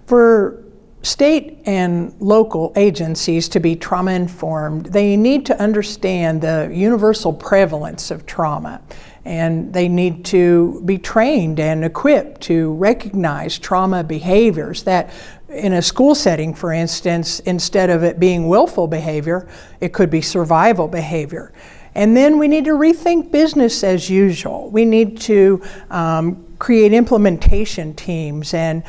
For state and local agencies to be trauma-informed, they need to understand the universal prevalence of trauma, and they need to be trained and equipped to recognize trauma behaviors that, in a school setting, for instance, instead of it being willful behavior, it could be survival behavior. And then we need to rethink business as usual. We need to create implementation teams and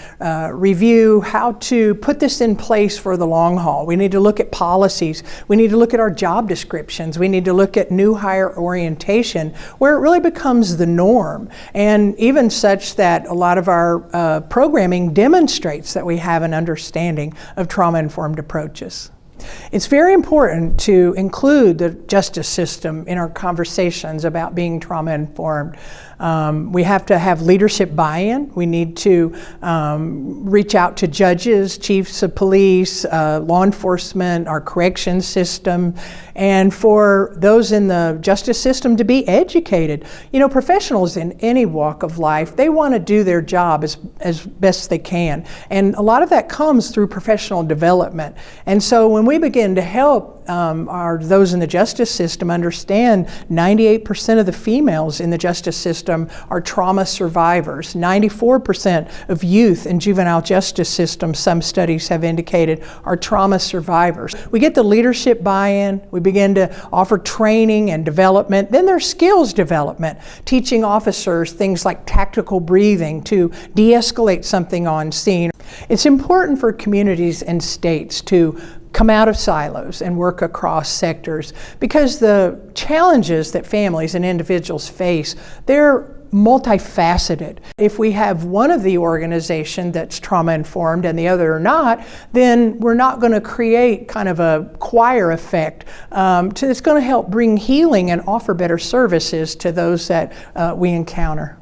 review how to put this in place for the long haul. We need to look at policies. We need to look at our job descriptions. We need to look at new hire orientation, where it really becomes the norm, and even such that a lot of our programming demonstrates that we have an understanding of trauma-informed approaches. It's very important to include the justice system in our conversations about being trauma-informed. We have to have leadership buy-in. We need to reach out to judges, chiefs of police, law enforcement, our corrections system, and for those in the justice system to be educated. You know, professionals in any walk of life, they want to do their job as best they can. And a lot of that comes through professional development. And so when we begin to help those in the justice system understand 98% of the females in the justice system are trauma survivors. 94% of youth in juvenile justice system, some studies have indicated, are trauma survivors. We get the leadership buy-in, we begin to offer training and development. Then there's skills development, teaching officers things like tactical breathing to de-escalate something on scene. It's important for communities and states to come out of silos and work across sectors, because the challenges that families and individuals face, they're multifaceted. If we have one of the organization that's trauma-informed and the other are not, then we're not going to create kind of a choir effect that's going to help bring healing and offer better services to those that we encounter.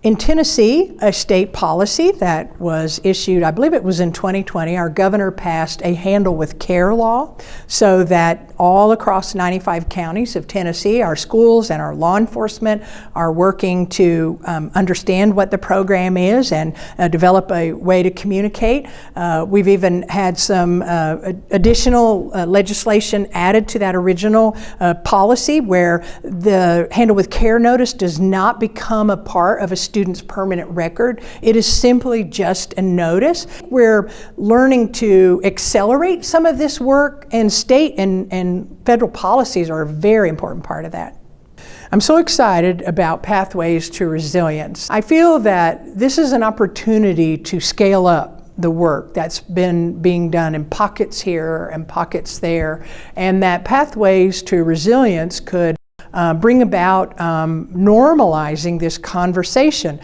In Tennessee, a state policy that was issued, I believe it was in 2020, our governor passed a handle with care law, so that all across 95 counties of Tennessee, our schools and our law enforcement are working to understand what the program is and develop a way to communicate. We've even had some additional legislation added to that original policy, where the handle with care notice does not become a part of a student's permanent record. It is simply just a notice. We're learning to accelerate some of this work, and state and federal policies are a very important part of that. I'm so excited about Pathways to Resilience. I feel that this is an opportunity to scale up the work that's been being done in pockets here and pockets there, and that Pathways to Resilience could bring about normalizing this conversation.